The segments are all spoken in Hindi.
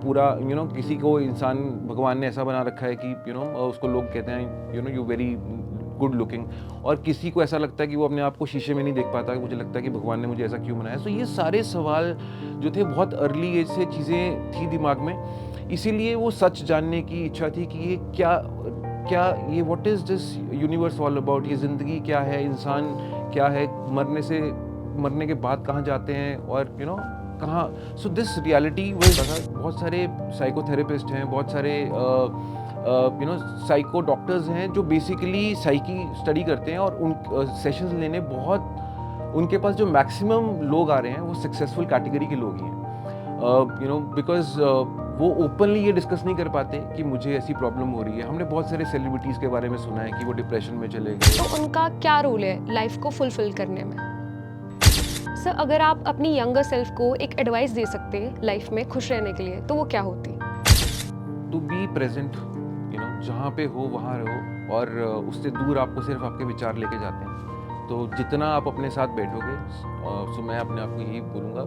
पूरा किसी को इंसान भगवान ने ऐसा बना रखा है कि उसको लोग कहते हैं यू वेरी गुड लुकिंग, और किसी को ऐसा लगता है कि वो अपने आप को शीशे में नहीं देख पाता, मुझे लगता है कि भगवान ने मुझे ऐसा क्यों बनाया। सो ये सारे सवाल जो थे बहुत अर्ली एज से चीज़ें थी दिमाग में, इसीलिए वो सच जानने की इच्छा थी कि ये क्या ये what is this universe all about, ये ज़िंदगी क्या है, इंसान क्या है, मरने के बाद कहाँ जाते हैं, और कहाँ। सो दिस रियलिटी बहुत सारे साइकोथेरेपिस्ट हैं, बहुत सारे साइको डॉक्टर्स हैं जो बेसिकली साइकी स्टडी करते हैं, और उन सेशंस लेने बहुत उनके पास जो मैक्सिमम लोग आ रहे हैं वो सक्सेसफुल कैटेगरी के लोग ही हैं, बिकॉज वो ओपनली ये डिस्कस नहीं कर पाते कि मुझे ऐसी प्रॉब्लम हो रही है। हमने बहुत सारे सेलिब्रिटीज़ के बारे में सुना है कि वो डिप्रेशन में चले गए। तो उनका क्या रोल है लाइफ को फुलफिल करने में? सर, अगर आप अपनी यंगर सेल्फ को एक एडवाइस दे सकते हैं लाइफ में खुश रहने के लिए, तो वो क्या होती? टू बी प्रेजेंट, जहाँ पे हो वहाँ रहो, और उससे दूर आपको सिर्फ आपके विचार लेके जाते हैं। तो जितना आप अपने साथ बैठोगे, सो मैं अपने आप को यही बोलूँगा,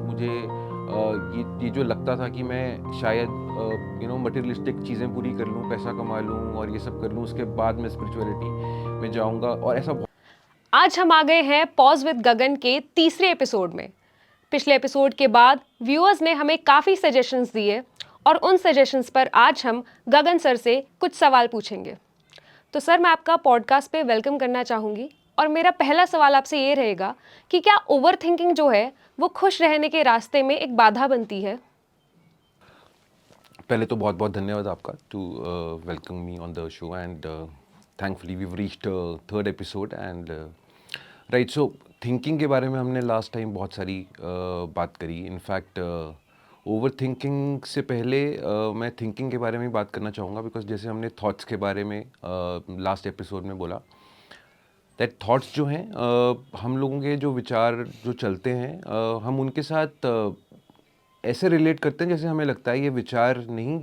मुझे ये जो लगता था कि मैं शायद मटेरियलिस्टिक चीज़ें पूरी कर लूँ, पैसा कमा लूँ और ये सब कर लूँ, उसके बाद मैं स्पिरिचुअलिटी में जाऊँगा, और ऐसा आज हम आ गए हैं पॉज विद गगन के तीसरे एपिसोड में। पिछले एपिसोड के बाद व्यूअर्स ने हमें काफ़ी सजेशंस दिए, और उन सजेशंस पर आज हम गगन सर से कुछ सवाल पूछेंगे। तो सर, मैं आपका पॉडकास्ट पे वेलकम करना चाहूँगी, और मेरा पहला सवाल आपसे ये रहेगा कि क्या ओवर थिंकिंग जो है वो खुश रहने के रास्ते में एक बाधा बनती है? पहले तो बहुत बहुत धन्यवाद आपका to welcome me on the show, and thankfully we reached third episode, and right. So thinking के बारे में हमने लास्ट टाइम बहुत सारी बात करी। इनफैक्ट ओवर थिंकिंग से पहले मैं थिंकिंग के बारे में बात करना चाहूँगा, बिकॉज जैसे हमने थॉट्स के बारे में लास्ट एपिसोड में बोला, दैट थॉट्स जो हैं, हम लोगों के जो विचार जो चलते हैं, हम उनके साथ ऐसे रिलेट करते हैं जैसे हमें लगता है ये विचार नहीं,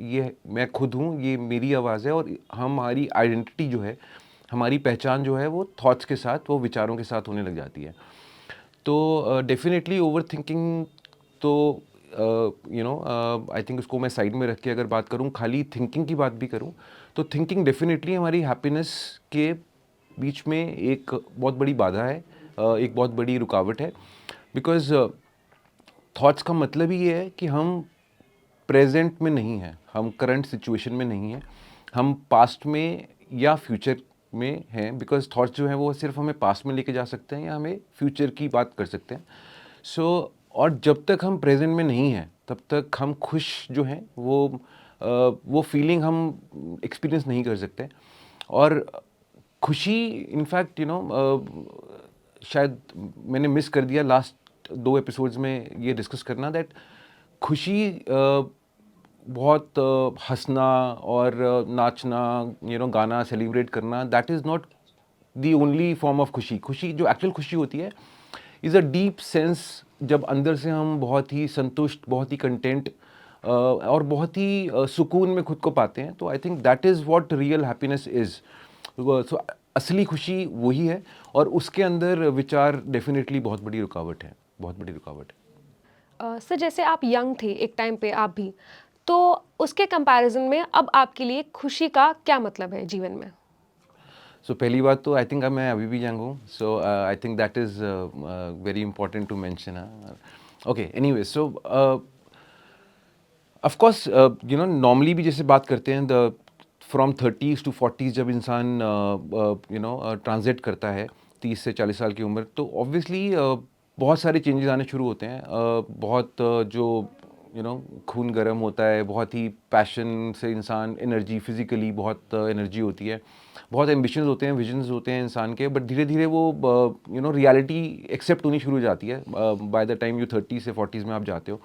ये मैं खुद हूँ, ये मेरी आवाज़ है, और हमारी आइडेंटिटी जो है, हमारी पहचान जो है, वो थॉट्स के साथ, वो विचारों के साथ होने लग जाती है। तो डेफिनेटली ओवर थिंकिंग, तो आई थिंक उसको मैं साइड में रख के अगर बात करूँ, खाली थिंकिंग की बात भी करूँ, तो थिंकिंग डेफिनेटली हमारी हैप्पीनेस के बीच में एक बहुत बड़ी बाधा है, एक बहुत बड़ी रुकावट है। बिकॉज थॉट्स का मतलब ही ये है कि हम प्रेजेंट में नहीं हैं, हम करंट सिचुएशन में नहीं हैं, हम पास्ट में या फ्यूचर में हैं। बिकॉज थॉट्स जो हैं वो सिर्फ हमें पास्ट में लेके जा सकते हैं या हमें फ्यूचर की बात कर सकते हैं। और जब तक हम प्रेजेंट में नहीं हैं तब तक हम खुश जो हैं वो फीलिंग हम एक्सपीरियंस नहीं कर सकते। और खुशी, इनफैक्ट शायद मैंने मिस कर दिया लास्ट 2 एपिसोड्स में ये डिस्कस करना, दैट खुशी बहुत हंसना और नाचना, गाना सेलिब्रेट करना, that is not the only form of खुशी। खुशी जो एक्चुअल खुशी होती है इज़ अ डीप सेंस, जब अंदर से हम बहुत ही संतुष्ट, बहुत ही कंटेंट और बहुत ही सुकून में खुद को पाते हैं। तो I think that is what real happiness is. So असली खुशी वही है, और उसके अंदर विचार डेफिनेटली बहुत बड़ी रुकावट है, बहुत बड़ी रुकावट है। सर, जैसे आप यंग थे एक टाइम पे, आप भी, तो उसके कंपैरिजन में अब आपके लिए खुशी का क्या मतलब है जीवन में? सो पहली बात तो आई थिंक मैं अभी भी यंग हूँ, so I think that is very important to mention. Okay, anyway, so of course normally भी जैसे बात करते हैं, the from 30s to 40s जब इंसान ट्रांजिट करता है 30 से 40 साल की उम्र, तो ऑब्वियसली बहुत सारे चेंजेस आने शुरू होते हैं। बहुत जो खून गर्म होता है, बहुत ही पैशन से इंसान, एनर्जी, फिजिकली बहुत एनर्जी होती है, बहुत एम्बिशंस होते हैं, विजन्स होते हैं इंसान के, बट धीरे धीरे वो रियलिटी एक्सेप्ट होनी शुरू हो जाती है। बाय द टाइम यू 30 से 40s में आप जाते हो,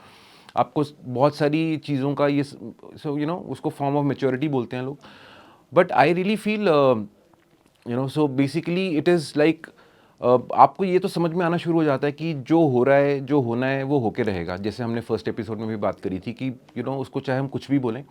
आपको बहुत सारी चीज़ों का ये उसको फॉर्म ऑफ मैच्योरिटी बोलते हैं लोग। But I really feel so basically it is like आपको ये तो समझ में आना शुरू हो जाता है कि जो हो रहा है, जो होना है, वो होके रहेगा। जैसे हमने फर्स्ट एपिसोड में भी बात करी थी कि उसको चाहे हम कुछ भी बोलें,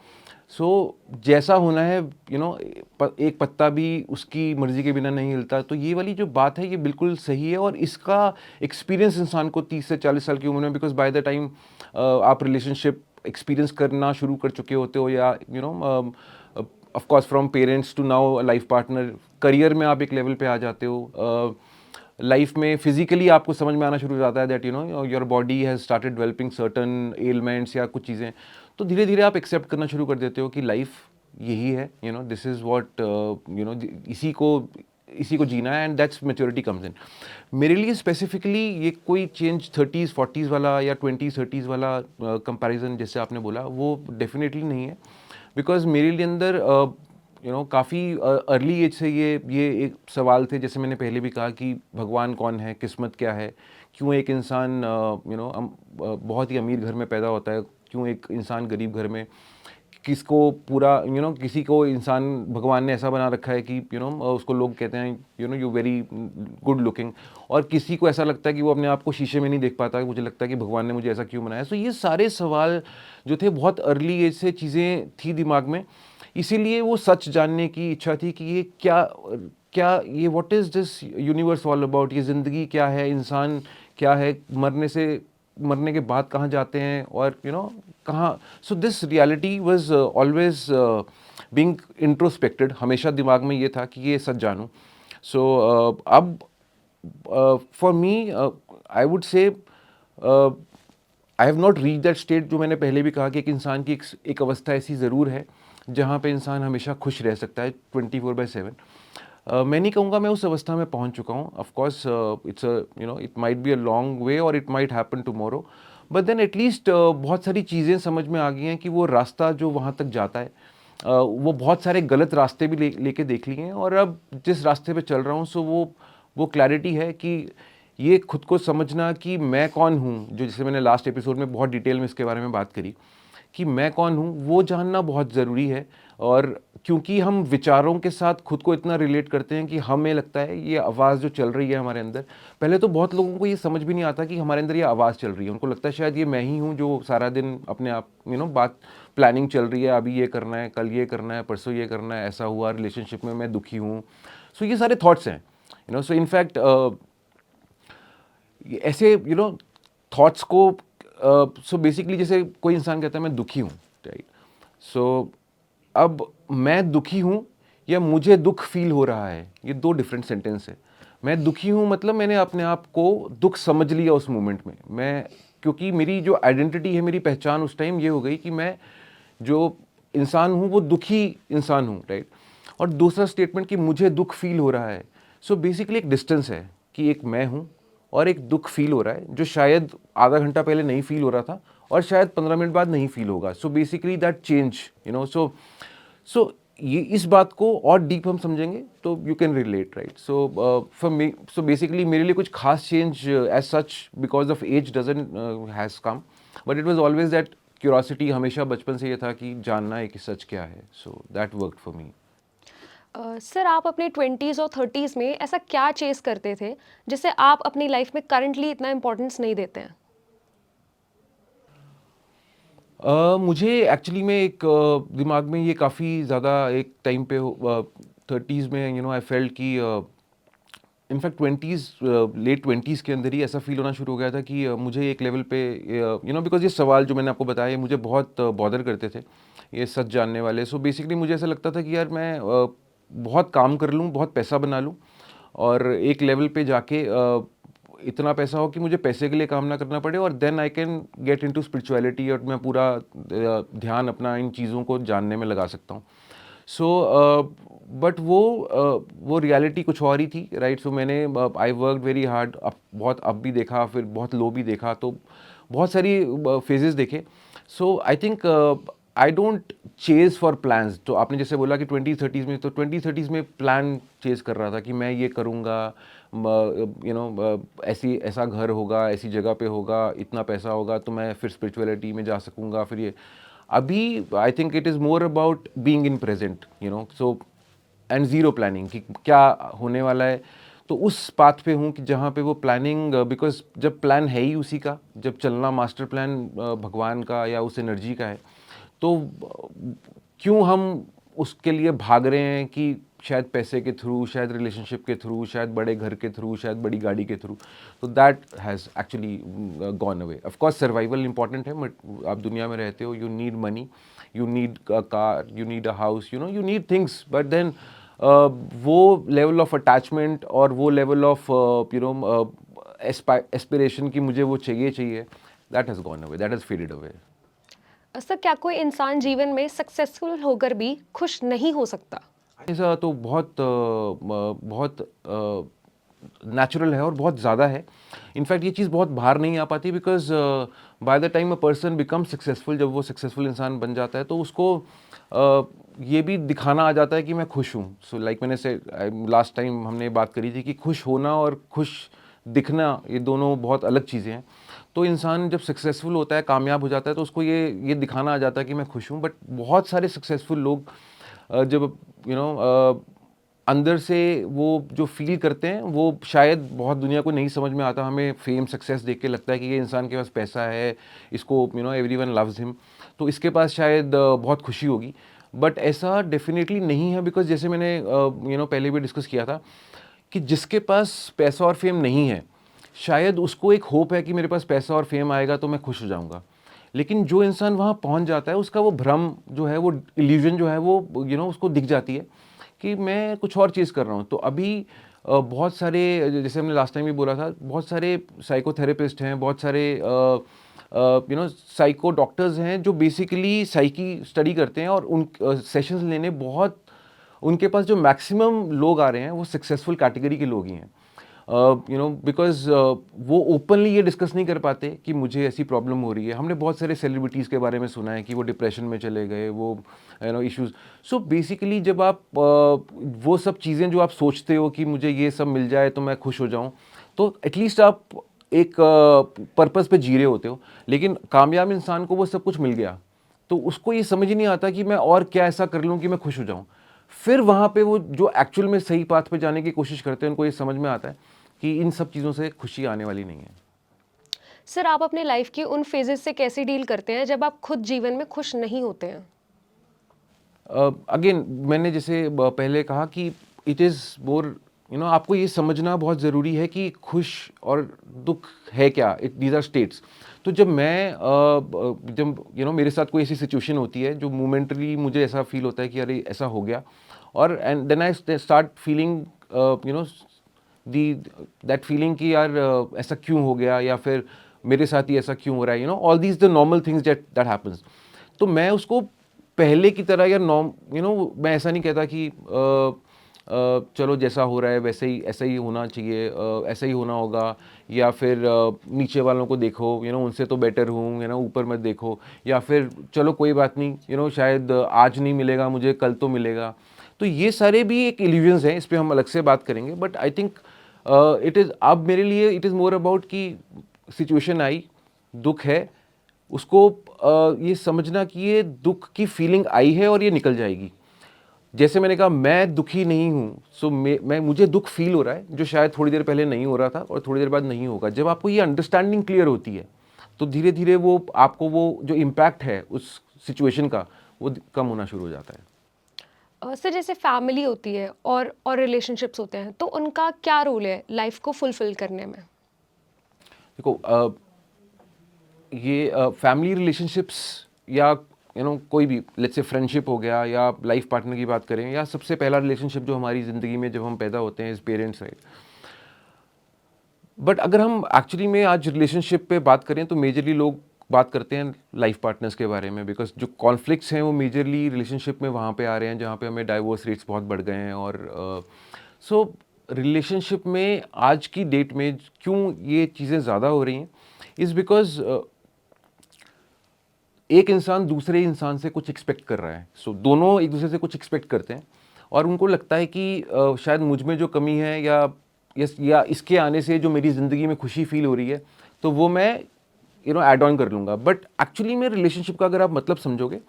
सो जैसा होना है, एक पत्ता भी उसकी मर्ज़ी के बिना नहीं हिलता। तो ये वाली जो बात है ये बिल्कुल सही है, और इसका एक्सपीरियंस इंसान को 30 से 40 साल की उम्र में, बिकॉज बाय द टाइम आप रिलेशनशिप एक्सपीरियंस करना शुरू कर चुके होते हो, या of course from parents to now life partner, career में आप एक लेवल पे आ जाते हो, लाइफ में फिजिकली आपको समझ में आना शुरू हो जाता है that your body has started developing certain elements या कुछ चीज़ें, तो धीरे धीरे आप एक्सेप्ट करना शुरू कर देते हो कि लाइफ यही है, दिस इज़ व्हाट इसी को जीना है, and that's maturity comes in. मेरे लिए स्पेसिफिकली ये कोई चेंज 30s 40s वाला या 20s 30s वाला कंपैरिजन जैसे आपने बोला, वो डेफिनेटली नहीं है, बिकॉज मेरे लिए अंदर काफ़ी अर्ली एज से ये एक सवाल थे, जैसे मैंने पहले भी कहा कि भगवान कौन है, किस्मत क्या है, क्यों एक इंसान बहुत ही अमीर घर में पैदा होता है, क्यों एक इंसान गरीब घर में, किसको पूरा किसी को इंसान भगवान ने ऐसा बना रखा है कि उसको लोग कहते हैं यू वेरी गुड लुकिंग, और किसी को ऐसा लगता है कि वो अपने आप को शीशे में नहीं देख पाता, मुझे लगता है कि भगवान ने मुझे ऐसा क्यों बनाया। सो ये सारे सवाल जो थे बहुत अर्ली एज से चीज़ें थी दिमाग में, इसीलिए वो सच जानने की इच्छा थी कि ये क्या ये what is this universe all about, ये ज़िंदगी क्या है, इंसान क्या है, मरने के बाद कहाँ जाते हैं, और कहाँ। So this reality was always being introspected, हमेशा दिमाग में ये था कि ये सच जानूँ। सो अब for me I would say I have not reach that state, जो मैंने पहले भी कहा कि एक इंसान की एक अवस्था ऐसी ज़रूर है जहाँ पे इंसान हमेशा खुश रह सकता है 24/7। मैं नहीं कहूँगा मैं उस अवस्था में पहुँच चुका हूँ, of course it's it might be a long way और it might happen tomorrow, but then at least बहुत सारी चीज़ें समझ में आ गई हैं कि वो रास्ता जो वहाँ तक जाता है, वो बहुत सारे गलत रास्ते भी लेके देख लिए हैं, और अब जिस रास्ते पे चल रहा हूँ, सो वो क्लैरिटी है कि ये खुद को समझना कि मैं कौन हूँ, जो जैसे मैंने लास्ट एपिसोड में बहुत डिटेल में इसके बारे में बात करी कि मैं कौन हूँ, वो जानना बहुत ज़रूरी है। और क्योंकि हम विचारों के साथ खुद को इतना रिलेट करते हैं कि हमें लगता है ये आवाज़ जो चल रही है हमारे अंदर, पहले तो बहुत लोगों को ये समझ भी नहीं आता कि हमारे अंदर ये आवाज़ चल रही है, उनको लगता है शायद ये मैं ही हूँ जो सारा दिन अपने आप बात प्लानिंग चल रही है, अभी ये करना है, कल ये करना है, परसों ये करना है, ऐसा हुआ, रिलेशनशिप में मैं दुखी हूँ। सो ये सारे थॉट्स हैं, सो इनफैक्ट ऐसे थॉट्स को सो बेसिकली जैसे कोई इंसान कहता है मैं दुखी हूँ, राइट, सो अब मैं दुखी हूँ या मुझे दुख फील हो रहा है, ये दो डिफरेंट सेंटेंस है। मैं दुखी हूँ मतलब मैंने अपने आप को दुख समझ लिया उस मोमेंट में, मैं क्योंकि मेरी जो आइडेंटिटी है, मेरी पहचान उस टाइम ये हो गई कि मैं जो इंसान हूँ वो दुखी इंसान हूँ, राइट। और दूसरा स्टेटमेंट कि मुझे दुख फील हो रहा है, सो बेसिकली एक डिस्टेंस है कि एक मैं हूँ और एक दुख फील हो रहा है, जो शायद आधा घंटा पहले नहीं फील हो रहा था और शायद 15 मिनट बाद नहीं फील होगा। So basically that change so ये इस बात को और डीप हम समझेंगे तो you can relate, right. So for me, so basically मेरे लिए कुछ खास change as such because of age doesn't has come, but it was always that curiosity, हमेशा बचपन से ये था कि जानना है कि सच क्या है। So that worked for me. Sir, आप अपने 20s और 30s में ऐसा क्या चेस करते थे जिसे आप अपनी लाइफ में करंटली इतना इम्पोर्टेंस नहीं देते हैं? मुझे एक्चुअली में एक दिमाग में ये काफ़ी ज़्यादा एक टाइम पे 30s में आई फेल्ट कि इनफैक्ट 20s लेट 20s के अंदर ही ऐसा फील होना शुरू हो गया था कि मुझे एक लेवल पे बिकॉज ये सवाल जो मैंने आपको बताया ये मुझे बहुत बॉदर करते थे, ये सच जानने वाले। सो बेसिकली मुझे ऐसा लगता था कि यार मैं बहुत काम कर लूँ, बहुत पैसा बना लूँ और एक लेवल पे जाके इतना पैसा हो कि मुझे पैसे के लिए काम ना करना पड़े, और then I can get into spirituality और मैं पूरा ध्यान अपना इन चीज़ों को जानने में लगा सकता हूँ। सो बट वो रियलिटी कुछ और ही थी, राइट। सो मैंने आई वर्क वेरी हार्ड, बहुत अप भी देखा, फिर बहुत लो भी देखा, तो बहुत सारी फेजेस देखे। So I think I don't chase for plans. तो आपने जैसे बोला कि 20-30s में, तो 20-30s में प्लान चेज कर रहा था कि मैं ये करूँगा, ऐसी ऐसा घर होगा, ऐसी जगह पे होगा, इतना पैसा होगा तो मैं फिर स्पिरिचुअलिटी में जा सकूँगा। फिर ये अभी I think it is more about being in present, so and zero planning कि क्या होने वाला है। तो उस पाथ पे हूँ कि जहाँ पे वो प्लानिंग, बिकॉज जब प्लान है ही उसी का, जब चलना मास्टर प्लान भगवान का या उस एनर्जी का है, तो क्यों हम उसके लिए भाग रहे हैं कि शायद पैसे के थ्रू, शायद रिलेशनशिप के थ्रू, शायद बड़े घर के थ्रू, शायद बड़ी गाड़ी के थ्रू, तो that has actually gone away. Of course survival important है, बट आप दुनिया में रहते हो, you need money, you need a car, you need a house, you need things, but then वो लेवल ऑफ अटैचमेंट और वो लेवल ऑफ एस्पिरेशन की मुझे वो चाहिए, that has gone away, that has faded away. Sir, क्या कोई इंसान जीवन में सक्सेसफुल होकर भी खुश नहीं हो सकता? ऐसा तो बहुत नेचुरल है और बहुत ज़्यादा है। इनफैक्ट ये चीज़ बहुत बाहर नहीं आ पाती, because by the time a person become successful, जब वो सक्सेसफुल इंसान बन जाता है तो उसको ये भी दिखाना आ जाता है कि मैं खुश हूँ। सो लाइक मैंने से लास्ट टाइम हमने बात करी थी कि खुश होना और खुश दिखना, ये दोनों बहुत अलग चीज़ें हैं। तो इंसान जब सक्सेसफुल होता है, कामयाब हो जाता है, तो उसको ये दिखाना आ जाता है कि मैं खुश हूँ। बट बहुत सारे सक्सेसफुल लोग जब अंदर से वो जो फील करते हैं, वो शायद बहुत दुनिया को नहीं समझ में आता। हमें फेम सक्सेस देख के लगता है कि ये इंसान के पास पैसा है, इसको एवरीवन लव्स हिम, तो इसके पास शायद बहुत खुशी होगी। बट ऐसा डेफिनेटली नहीं है, बिकॉज जैसे मैंने पहले भी डिस्कस किया था कि जिसके पास पैसा और फेम नहीं है, शायद उसको एक होप है कि मेरे पास पैसा और फेम आएगा तो मैं खुश हो जाऊंगा। लेकिन जो इंसान वहाँ पहुँच जाता है, उसका वो भ्रम जो है, वो इल्यूजन जो है, वो उसको दिख जाती है कि मैं कुछ और चीज़ कर रहा हूँ। तो अभी बहुत सारे, जैसे हमने लास्ट टाइम भी बोला था, बहुत सारे साइकोथेरेपिस्ट हैं, बहुत सारे साइको डॉक्टर्स हैं जो बेसिकली साइकी स्टडी करते हैं, और उन सेशंस लेने बहुत, उनके पास जो मैक्सिमम लोग आ रहे हैं वो सक्सेसफुल कैटेगरी के लोग ही हैं। बिकॉज वो ओपनली ये डिस्कस नहीं कर पाते कि मुझे ऐसी प्रॉब्लम हो रही है। हमने बहुत सारे सेलिब्रिटीज़ के बारे में सुना है कि वो डिप्रेशन में चले गए, वो इश्यूज। सो बेसिकली जब आप वो सब चीज़ें जो आप सोचते हो कि मुझे ये सब मिल जाए तो मैं खुश हो जाऊं, तो एटलीस्ट आप एक पर्पस पे जी रहे होते हो। लेकिन कामयाब इंसान को वो सब कुछ मिल गया, तो उसको ये समझ ही नहीं आता कि मैं और क्या ऐसा कर लूँ कि मैं खुश हो जाऊँ। फिर वहाँ पे वो जो एक्चुअल में सही पाथ पे जाने की कोशिश करते हैं, उनको ये समझ में आता है कि इन सब चीज़ों से खुशी आने वाली नहीं है। सर, आप अपने लाइफ की उन फेजेस से कैसे डील करते हैं जब आप खुद जीवन में खुश नहीं होते हैं? अगेन मैंने जैसे पहले कहा कि इट इज़ मोर, आपको ये समझना बहुत ज़रूरी है कि खुश और दुख है क्या, इट दीज आर स्टेट्स। तो जब मैं जब मेरे साथ कोई ऐसी सिचुएशन होती है जो मोमेंटली मुझे ऐसा फील होता है कि अरे ऐसा हो गया, और and then I start feeling the that feeling कि यार ऐसा क्यों हो गया, या फिर मेरे साथ ही ऐसा क्यों हो रहा है, all these the normal things that happens. तो मैं उसको पहले की तरह, या मैं ऐसा नहीं कहता कि चलो जैसा हो रहा है वैसे ही, ऐसा ही होना चाहिए, ऐसा ही होना होगा, या फिर नीचे वालों को देखो, उनसे तो बेटर हूँ, ऊपर मत देखो, या फिर चलो कोई बात नहीं, शायद आज नहीं मिलेगा मुझे, कल तो मिलेगा। तो ये सारे भी एक इल्यूजन्स हैं, इस पर हम अलग से बात करेंगे। But I think it is, अब मेरे लिए इट इज़ मोर अबाउट कि सिचुएशन आई, दुख है, उसको ये समझना कि ये दुख की फीलिंग आई है और ये निकल जाएगी। जैसे मैंने कहा, मैं दुखी नहीं हूँ, सो मुझे दुख फील हो रहा है, जो शायद थोड़ी देर पहले नहीं हो रहा था और थोड़ी देर बाद नहीं होगा। जब आपको ये अंडरस्टैंडिंग क्लियर होती है, तो धीरे धीरे वो आपको वो जो इम्पैक्ट है उस सिचुएशन का, वो कम होना शुरू हो जाता है। सर, जैसे फैमिली होती है और रिलेशनशिप्स होते हैं, तो उनका क्या रोल है लाइफ को फुलफिल करने में? देखो, ये फैमिली रिलेशनशिप्स, या कोई भी, लेट्स से फ्रेंडशिप हो गया, या लाइफ पार्टनर की बात करें, या सबसे पहला रिलेशनशिप जो हमारी ज़िंदगी में जब हम पैदा होते हैं, इज़ पेरेंट्स, राइट। बट अगर हम एक्चुअली में आज रिलेशनशिप पे बात करें, तो मेजरली लोग बात करते हैं लाइफ पार्टनर्स के बारे में, बिकॉज जो कॉन्फ्लिक्ट्स हैं वो मेजरली रिलेशनशिप में वहाँ पे आ रहे हैं, जहाँ पे हमें डाइवोर्स रेट्स बहुत बढ़ गए हैं। और सो रिलेशनशिप में आज की डेट में क्यों ये चीज़ें ज़्यादा हो रही हैं, इज़ बिकॉज एक इंसान दूसरे इंसान से कुछ एक्सपेक्ट कर रहा है। सो दोनों एक दूसरे से कुछ एक्सपेक्ट करते हैं, और उनको लगता है कि शायद मुझ में जो कमी है, या इसके आने से जो मेरी ज़िंदगी में खुशी फील हो रही है, तो वो मैं ऐड ऑन कर लूँगा। बट एक्चुअली में रिलेशनशिप का अगर आप मतलब समझोगे,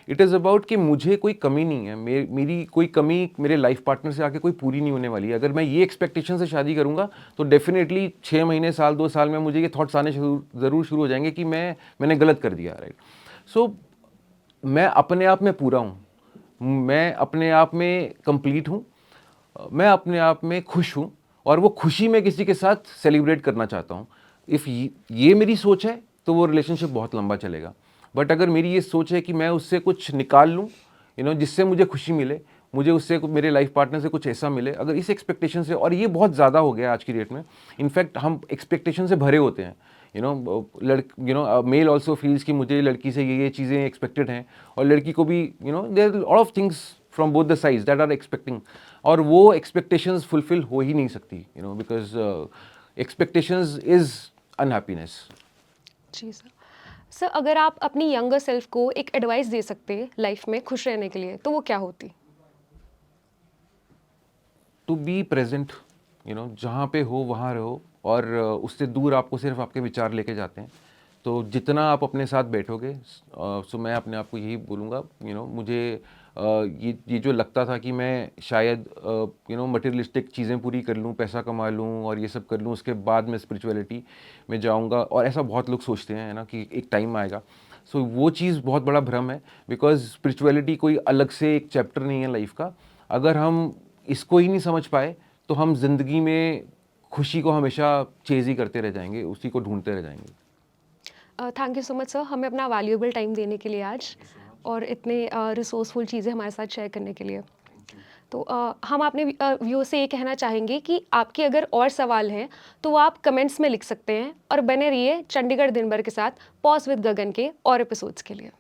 इट इज़ अबाउट कि मुझे कोई कमी नहीं है, मेरी कोई कमी मेरे लाइफ पार्टनर से आके कोई पूरी नहीं होने वाली है। अगर मैं ये एक्सपेक्टेशन से शादी करूँगा, तो डेफिनेटली 6 महीने, साल, 2 साल में मुझे ये थॉट्स आने ज़रूर शुरू हो जाएंगे कि मैंने गलत कर दिया, राइट। सो मैं अपने आप में पूरा हूँ, मैं अपने आप में कंप्लीट हूँ, मैं अपने आप में खुश हूँ और वो खुशी मैं किसी के साथ सेलिब्रेट करना चाहता हूँ। इफ़ ये मेरी सोच है तो वो रिलेशनशिप बहुत लंबा चलेगा। बट अगर मेरी ये सोच है कि मैं उससे कुछ निकाल लूँ, जिससे मुझे खुशी मिले, मुझे उससे मेरे लाइफ पार्टनर से कुछ ऐसा मिले, अगर इस एक्सपेक्टेशन से, और ये बहुत ज़्यादा हो गया आज की डेट में, इनफैक्ट हम एक्सपेक्टेशन से भरे होते हैं। मेल ऑल्सो फील्स कि मुझे लड़की से ये चीज़ें एक्सपेक्टेड हैं, और लड़की को भी there lot of things from both the sides that are expecting, और वो एक्सपेक्टेशंस फुलफिल हो ही नहीं सकती, बिकॉज एक्सपेक्टेशंस इज अनहैप्पीनेस। जी सर। सर, अगर आप अपनी यंगर सेल्फ को एक एडवाइस दे सकते लाइफ में खुश रहने के लिए, तो वो क्या होती? टू बी प्रेजेंट, जहाँ पे हो वहाँ रहो, और उससे दूर आपको सिर्फ आपके विचार लेके जाते हैं। तो जितना आप अपने साथ बैठोगे, सो मैं अपने आप को यही बोलूँगा, मुझे ये जो लगता था कि मैं शायद मटेरियलिस्टिक चीज़ें पूरी कर लूँ, पैसा कमा लूँ और ये सब कर लूँ, उसके बाद मैं स्पिरिचुअलिटी में जाऊँगा, और ऐसा बहुत लोग सोचते हैं, है ना, कि एक टाइम आएगा। सो वो चीज़ बहुत बड़ा भ्रम है, बिकॉज स्पिरिचुअलिटी कोई अलग से एक चैप्टर नहीं है लाइफ का। अगर हम इसको ही नहीं समझ पाए तो हम ज़िंदगी में खुशी को हमेशा चेज़ ही करते रह जाएंगे, उसी को ढूंढते रह जाएंगे। Thank you so much sir, हमें अपना वैल्यूएबल टाइम देने के लिए आज, और इतने रिसोर्सफुल चीज़ें हमारे साथ शेयर करने के लिए। तो हम अपने व्यू से ये कहना चाहेंगे कि आपके अगर और सवाल हैं तो वो आप कमेंट्स में लिख सकते हैं, और बने रहिए चंडीगढ़ दिन भर के साथ पॉज विद गगन के और एपिसोड्स के लिए।